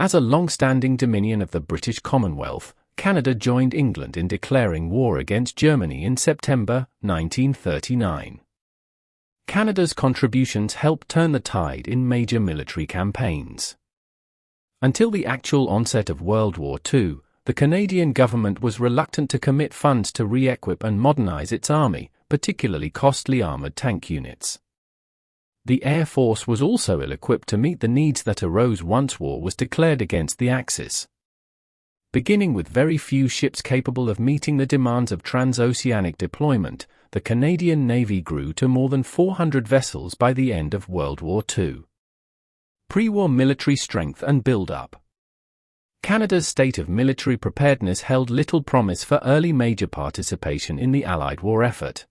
As a long-standing dominion of the British Commonwealth, Canada joined England in declaring war against Germany in September 1939. Canada's contributions helped turn the tide in major military campaigns. Until the actual onset of World War II, the Canadian government was reluctant to commit funds to re-equip and modernize its army, particularly costly armored tank units. The Air Force was also ill-equipped to meet the needs that arose once war was declared against the Axis. Beginning with very few ships capable of meeting the demands of transoceanic deployment, the Canadian Navy grew to more than 400 vessels by the end of World War II. Pre-war military strength and build-up. Canada's state of military preparedness held little promise for early major participation in the Allied war effort.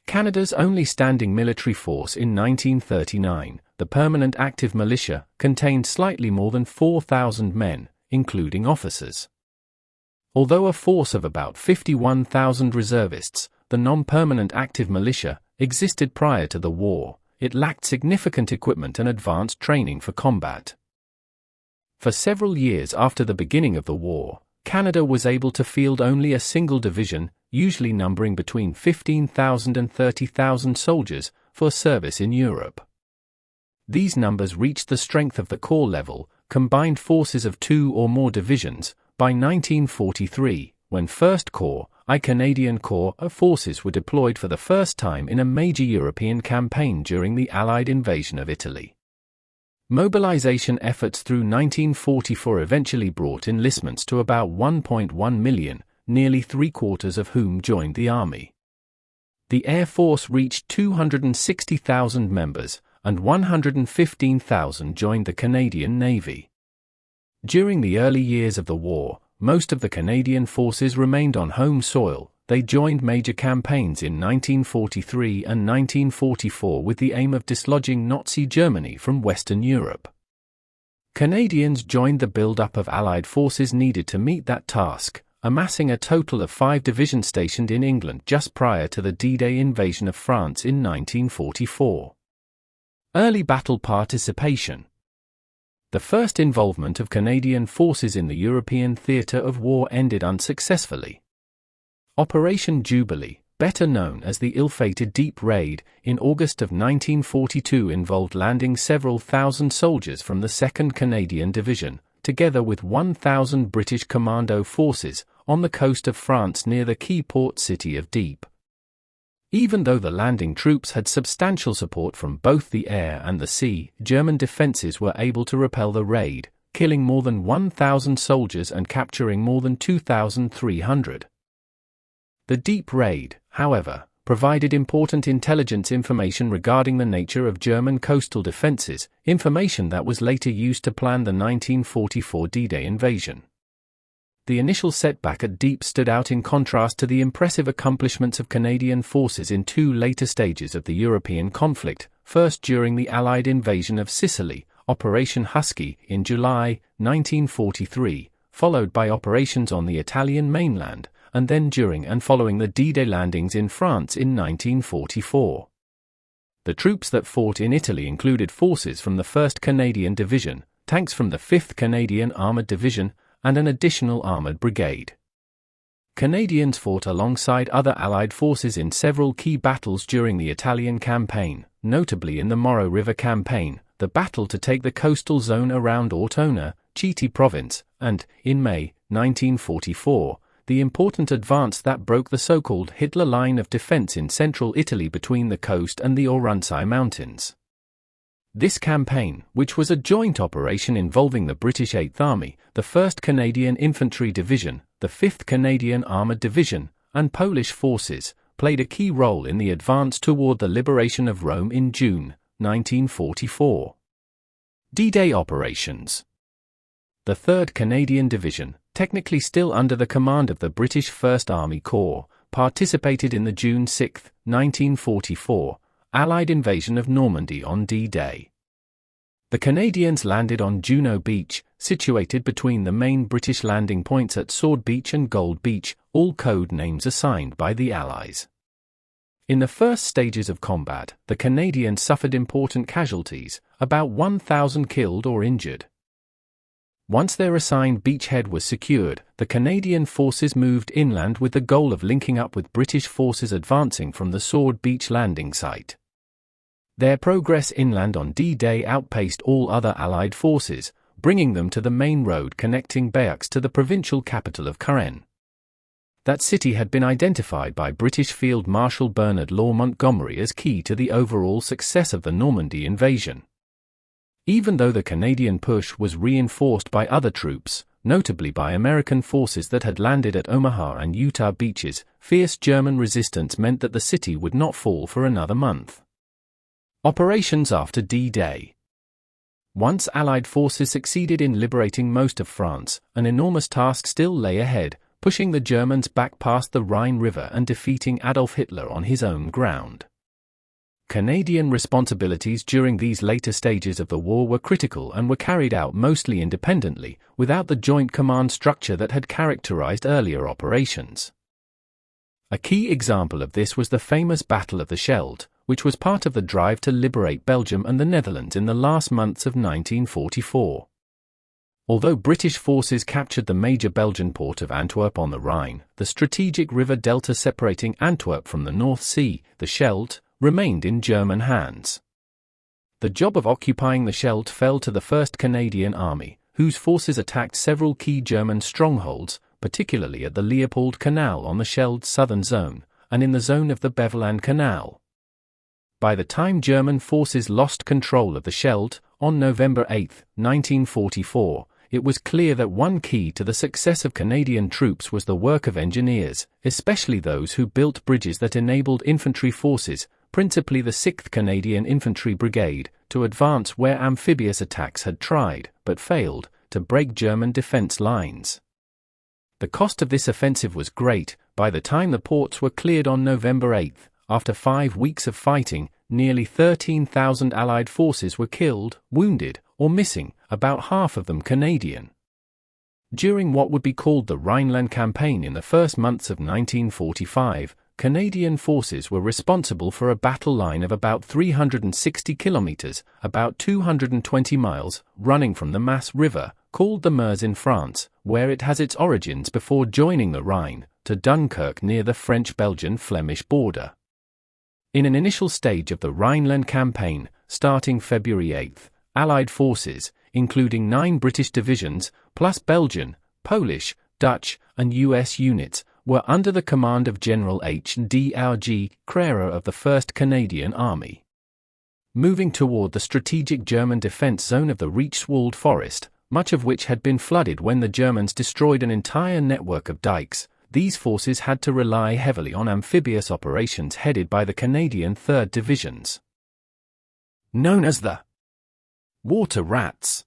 Canada's only standing military force in 1939, the Permanent Active Militia, contained slightly more than 4,000 men, including officers. Although a force of about 51,000 reservists, the non-permanent active militia, existed prior to the war, it lacked significant equipment and advanced training for combat. For several years after the beginning of the war, Canada was able to field only a single division, usually numbering between 15,000 and 30,000 soldiers, for service in Europe. These numbers reached the strength of the corps level, combined forces of 2 or more divisions, by 1943, when 1st Corps, Canadian Corps of Forces were deployed for the first time in a major European campaign during the Allied invasion of Italy. Mobilization efforts through 1944 eventually brought enlistments to about 1.1 million, nearly three-quarters of whom joined the army. The Air Force reached 260,000 members, and 115,000 joined the Canadian Navy. During the early years of the war, most of the Canadian forces remained on home soil. They joined major campaigns in 1943 and 1944 with the aim of dislodging Nazi Germany from Western Europe. Canadians joined the build-up of Allied forces needed to meet that task, amassing a total of 5 divisions stationed in England just prior to the D-Day invasion of France in 1944. Early battle participation. The first involvement of Canadian forces in the European theatre of war ended unsuccessfully. Operation Jubilee, better known as the ill-fated Deep Raid, in August of 1942 involved landing several thousand soldiers from the 2nd Canadian Division, together with 1,000 British commando forces, on the coast of France near the key port city of Dieppe. Even though the landing troops had substantial support from both the air and the sea, German defenses were able to repel the raid, killing more than 1,000 soldiers and capturing more than 2,300. The Deep Raid, however, provided important intelligence information regarding the nature of German coastal defenses, information that was later used to plan the 1944 D-Day invasion. The initial setback at Dieppe stood out in contrast to the impressive accomplishments of Canadian forces in 2 later stages of the European conflict, first during the Allied invasion of Sicily, Operation Husky, in July 1943, followed by operations on the Italian mainland, and then during and following the D-Day landings in France in 1944. The troops that fought in Italy included forces from the 1st Canadian Division, tanks from the 5th Canadian Armoured Division, and an additional armoured brigade. Canadians fought alongside other Allied forces in several key battles during the Italian campaign, notably in the Moro River Campaign, the battle to take the coastal zone around Ortona, Chieti Province, and, in May 1944, the important advance that broke the so-called Hitler Line of defense in central Italy between the coast and the Aurunzai Mountains. This campaign, which was a joint operation involving the British 8th Army, the 1st Canadian Infantry Division, the 5th Canadian Armoured Division, and Polish forces, played a key role in the advance toward the liberation of Rome in June 1944. D-Day operations. The 3rd Canadian Division, technically still under the command of the British 1st Army Corps, participated in the June 6, 1944, Allied invasion of Normandy on D-Day. The Canadians landed on Juno Beach, situated between the main British landing points at Sword Beach and Gold Beach, all code names assigned by the Allies. In the first stages of combat, the Canadians suffered important casualties, about 1,000 killed or injured. Once their assigned beachhead was secured, the Canadian forces moved inland with the goal of linking up with British forces advancing from the Sword Beach landing site. Their progress inland on D-Day outpaced all other Allied forces, bringing them to the main road connecting Bayeux to the provincial capital of Caen. That city had been identified by British Field Marshal Bernard Law Montgomery as key to the overall success of the Normandy invasion. Even though the Canadian push was reinforced by other troops, notably by American forces that had landed at Omaha and Utah beaches, fierce German resistance meant that the city would not fall for another month. Operations after D-Day. Once Allied forces succeeded in liberating most of France, an enormous task still lay ahead, pushing the Germans back past the Rhine River and defeating Adolf Hitler on his own ground. Canadian responsibilities during these later stages of the war were critical and were carried out mostly independently, without the joint command structure that had characterized earlier operations. A key example of this was the famous Battle of the Scheldt, which was part of the drive to liberate Belgium and the Netherlands in the last months of 1944. Although British forces captured the major Belgian port of Antwerp on the Rhine, the strategic river delta separating Antwerp from the North Sea, the Scheldt, remained in German hands. The job of occupying the Scheldt fell to the 1st Canadian Army, whose forces attacked several key German strongholds, particularly at the Leopold Canal on the Scheldt's southern zone, and in the zone of the Beveland Canal. By the time German forces lost control of the Scheldt, on November 8, 1944, it was clear that one key to the success of Canadian troops was the work of engineers, especially those who built bridges that enabled infantry forces, principally the 6th Canadian Infantry Brigade, to advance where amphibious attacks had tried, but failed, to break German defense lines. The cost of this offensive was great. By the time the ports were cleared on November 8, after 5 weeks of fighting, nearly 13,000 Allied forces were killed, wounded, or missing, about half of them Canadian. During what would be called the Rhineland Campaign in the first months of 1945, Canadian forces were responsible for a battle line of about 360 kilometers, about 220 miles, running from the Maas River, called the Meuse in France, where it has its origins before joining the Rhine, to Dunkirk near the French-Belgian-Flemish border. In an initial stage of the Rhineland Campaign, starting February 8, Allied forces, including 9 British divisions, plus Belgian, Polish, Dutch, and US units, were under the command of General H.D.R.G. Crerar of the 1st Canadian Army. Moving toward the strategic German defense zone of the Reichswald Forest, much of which had been flooded when the Germans destroyed an entire network of dikes, these forces had to rely heavily on amphibious operations headed by the Canadian 3rd Divisions. Known as the Water Rats.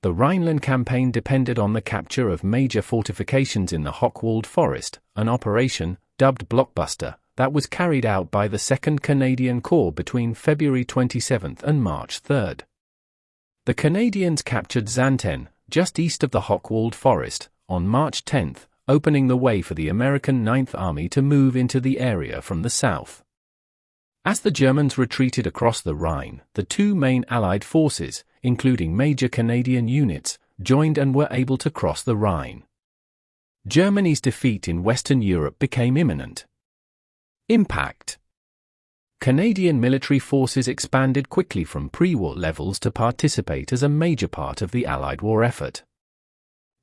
The Rhineland Campaign depended on the capture of major fortifications in the Hochwald Forest, an operation, dubbed Blockbuster, that was carried out by the 2nd Canadian Corps between February 27 and March 3. The Canadians captured Xanten, just east of the Hochwald Forest, on March 10, opening the way for the American 9th Army to move into the area from the south. As the Germans retreated across the Rhine, the 2 main Allied forces, including major Canadian units, joined and were able to cross the Rhine. Germany's defeat in Western Europe became imminent. Impact. Canadian military forces expanded quickly from pre-war levels to participate as a major part of the Allied war effort.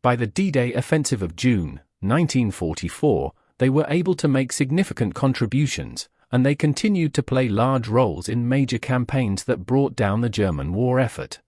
By the D-Day offensive of June 1944, they were able to make significant contributions, and they continued to play large roles in major campaigns that brought down the German war effort.